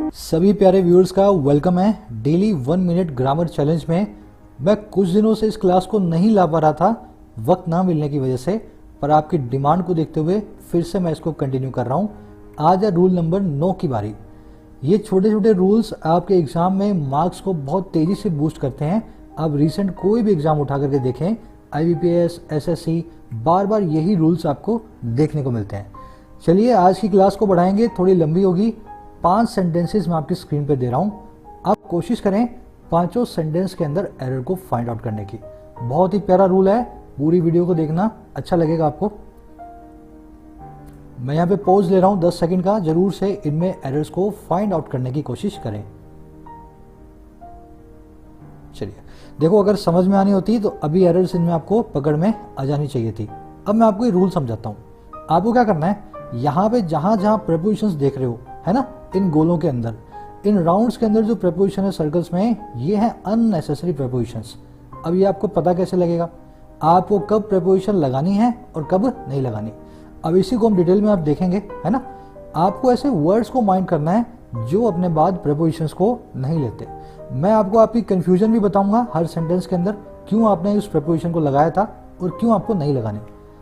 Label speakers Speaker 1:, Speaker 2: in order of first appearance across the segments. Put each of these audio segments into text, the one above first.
Speaker 1: सभी प्यारे व्यूअर्स का वेलकम है डेली 1 मिनट ग्रामर चैलेंज में। मैं कुछ दिनों से इस क्लास को नहीं ला पा रहा था वक्त ना मिलने की वजह से, पर आपकी डिमांड को देखते हुए फिर से मैं इसको कंटिन्यू कर रहा हूँ। आज है रूल नंबर 9 की बारी। ये छोटे छोटे रूल्स आपके एग्जाम में मार्क्स को बहुत तेज़ी से बूस्ट करते हैं। आप रिसेंट कोई भी एग्जाम उठा करके देखें, IBPS, SSC, बार बार यही रूल्स आपको देखने को मिलते हैं। चलिए आज की क्लास को बढ़ाएंगे, थोड़ी लंबी होगी। 5 सेंटेंसेस मैं आपकी स्क्रीन पे दे रहा हूँ, आप कोशिश करें पांचों सेंटेंस के अंदर एरर को फाइंड आउट करने की। बहुत ही प्यारा रूल है, पूरी वीडियो को देखना, अच्छा लगेगा आपको। मैं यहाँ पे पॉज ले रहा हूँ 10 सेकंड का, जरूर से इनमें एरर्स को फाइंड आउट करने की कोशिश करें। चलिए देखो, अगर समझ में आनी होती तो अभी एरर्स इनमें आपको पकड़ में आ जानी चाहिए थी। अब मैं आपको ये रूल समझाता हूँ। आपको क्या करना है, यहाँ पे जहां जहां प्रेपोजिशंस देख रहे हो, है ना, इन गोलों के अंदर, इन राउंड्स के अंदर जो प्रेपोजिशन है सर्कल्स में, ये है अननेसेसरी प्रेपोजिशंस। अब ये आपको पता कैसे लगेगा आपको कब प्रेपोजिशन लगानी है और कब नहीं लगानी। अब इसी को हम डिटेल में आप देखेंगे, है ना। आपको ऐसे वर्ड्स को माइंड करना है जो अपने बाद प्रेपोजिशंस को नहीं लेते। मैं आपको आपकी कंफ्यूजन भी बताऊंगा हर सेंटेंस के अंदर, क्यों आपने उस प्रेपोजिशन को लगाया था और क्यों आपको नहीं लगाने।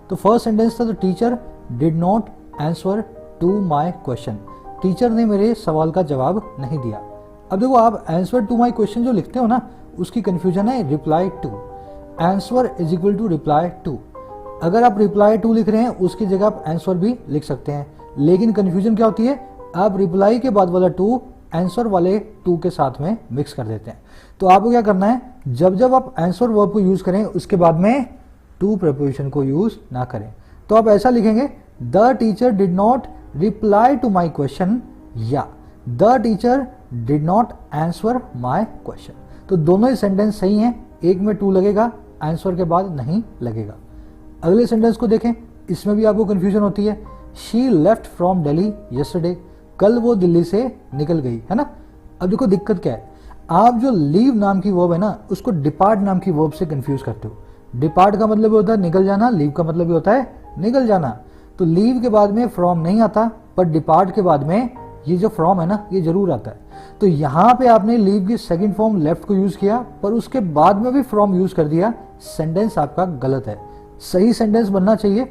Speaker 1: तो फर्स्ट सेंटेंस था, the teacher did not answer to my question. Teacher ने मेरे सवाल का जवाब नहीं दिया। अब देखो, आप आंसर टू माई क्वेश्चन जो लिखते हो ना, उसकी कंफ्यूजन है reply to. Answer is equal to reply to. अगर आप रिप्लाई टू लिख रहे हैं उसकी जगह आप आंसर भी लिख सकते हैं, लेकिन कंफ्यूजन क्या होती है, आप रिप्लाई के बाद वाला टू आंसर वाले टू के साथ में मिक्स कर देते हैं। तो आपको क्या करना है, जब जब आप आंसर वर्ब को यूज करें उसके बाद में टू प्रेपोजिशन को यूज ना करें। तो आप ऐसा लिखेंगे, the teacher did not reply to my question, या the teacher did not answer my question. तो दोनों ही सेंटेंस सही हैं, एक में टू लगेगा, आंसर के बाद नहीं लगेगा। अगले सेंटेंस को देखें, इसमें भी आपको कंफ्यूजन होती है। She left from Delhi yesterday, कल वो दिल्ली से निकल गई, है ना। अब देखो दिक्कत क्या है, आप जो लीव नाम की वर्ब है ना, उसको डिपार्ट नाम की वर्ब से कंफ्यूज करते हो। डिपार्ट का मतलब होता है निकल जाना, लीव का मतलब होता है निकल जाना। तो लीव के बाद में फ्रॉम नहीं आता, पर डिपार्ट के बाद में ये जो फ्रॉम है ना, ये जरूर आता है। तो यहाँ पे आपने लीव की सेकंड फॉर्म लेफ्ट को यूज किया, पर उसके बाद में भी फ्रॉम यूज कर दिया। सेंटेंस आपका गलत है। सही सेंटेंस बनना चाहिए,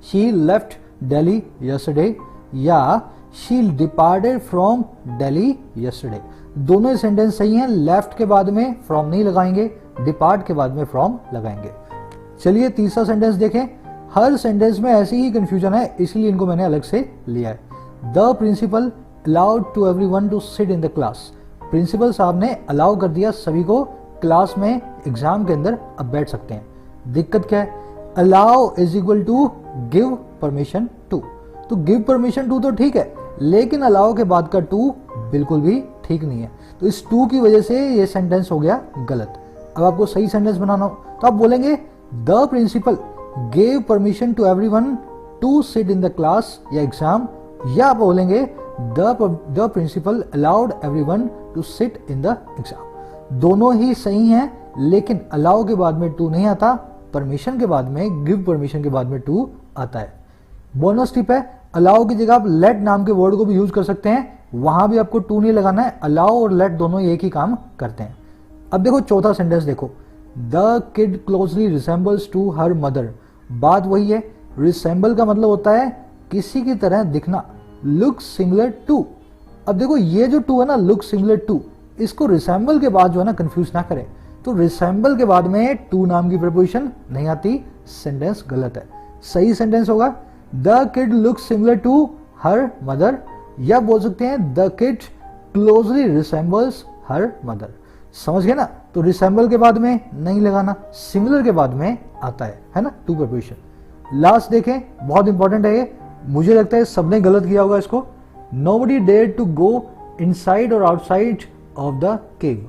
Speaker 1: शी लेफ्ट दिल्ली यस्टरडे या she departed from Delhi yesterday. दोनों ही सेंटेंस सही हैं। लेफ्ट के बाद में फ्रॉम नहीं लगाएंगे, डिपार्ट के बाद में फ्रॉम लगाएंगे। चलिए तीसरा सेंटेंस देखें। हर सेंटेंस में ऐसी ही कंफ्यूजन है, इसलिए इनको मैंने अलग से लिया है। The principal allowed to everyone to sit in the class. Principal साहब ने अलाउ कर दिया सभी को क्लास में, एग्जाम के अंदर अब बैठ सकते हैं। दिक्कत क्या है, allow is equal to give permission to. तो गिव परमिशन टू तो ठीक है, लेकिन अलाउ के बाद का टू बिल्कुल भी ठीक नहीं है। तो इस टू की वजह से ये सेंटेंस हो गया गलत। अब आपको सही सेंटेंस बनाना हो तो आप बोलेंगे, the principal gave permission to everyone to sit in the class या एग्जाम, या आप बोलेंगे the principal allowed everyone to sit in the exam. दोनों ही सही हैं, लेकिन अलाउ के बाद में टू नहीं आता, परमिशन के बाद में, गिव परमिशन के बाद में टू आता है। बोनस टिप है, अलाउ की जगह आप लेट नाम के वर्ड को भी यूज कर सकते हैं, वहां भी आपको टू नहीं लगाना है। अलाउ और लेट दोनों एक ही काम करते हैं। अब देखो चौथा सेंटेंस देखो, the kid closely resembles to her mother. बात वही है, रिसेंबल का मतलब होता है किसी की तरह दिखना, लुक सिमिलर टू। अब देखो ये जो टू है ना, लुक सिमिलर टू, इसको रिसेंबल के बाद जो है ना कंफ्यूज ना करें। तो रिसेंबल के बाद में टू नाम की प्रेपोजिशन नहीं आती, सेंटेंस गलत है। सही सेंटेंस होगा, the kid look similar to her mother, या बोल सकते हैं the kid closely resembles her mother. समझ गए ना। तो रिसेंबल के बाद में नहीं लगाना, सिमिलर के बाद में आता है ना, टू प्रेपोजिशन। लास्ट देखें, बहुत इंपॉर्टेंट है ये, मुझे लगता है सबने गलत किया होगा इसको। Nobody dare to go inside और आउटसाइड ऑफ द केव।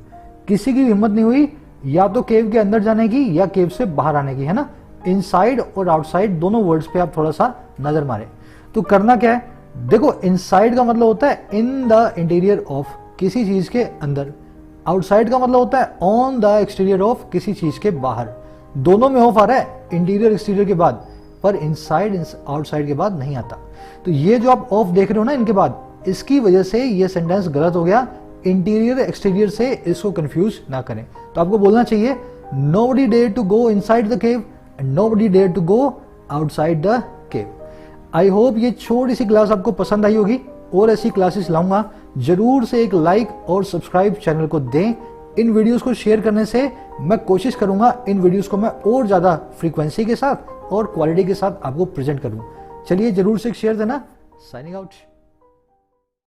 Speaker 1: किसी की हिम्मत नहीं हुई या तो केव के अंदर जाने की या केव से बाहर आने की, है ना। इनसाइड और आउटसाइड दोनों वर्ड्स पे आप थोड़ा सा नजर मारें। तो करना क्या है, देखो इनसाइड का मतलब होता है इन द इंटीरियर ऑफ, किसी चीज के अंदर। आउटसाइड का मतलब होता है ऑन द एक्सटीरियर ऑफ, किसी चीज के बाहर। दोनों में ऑफ आ रहा है, इंटीरियर एक्सटीरियर के बाद, पर इनसाइड आउटसाइड के बाद नहीं आता। तो ये जो आप ऑफ देख रहे हो ना, इनके बाद इसकी वजह से ये सेंटेंस गलत हो गया। इंटीरियर एक्सटीरियर से इसको कंफ्यूज ना करें। तो आपको बोलना चाहिए nobody dare to go inside the cave and nobody dare to go outside the cave. I hope ये छोटी सी क्लास आपको पसंद आई होगी और ऐसी क्लासेस लाऊंगा। जरूर से एक लाइक और सब्सक्राइब चैनल को दें। इन वीडियोस को शेयर करने से मैं कोशिश करूंगा इन वीडियोस को मैं और ज्यादा फ्रीक्वेंसी के साथ और क्वालिटी के साथ आपको प्रेजेंट करूं। चलिए जरूर से शेयर देना। Signing out.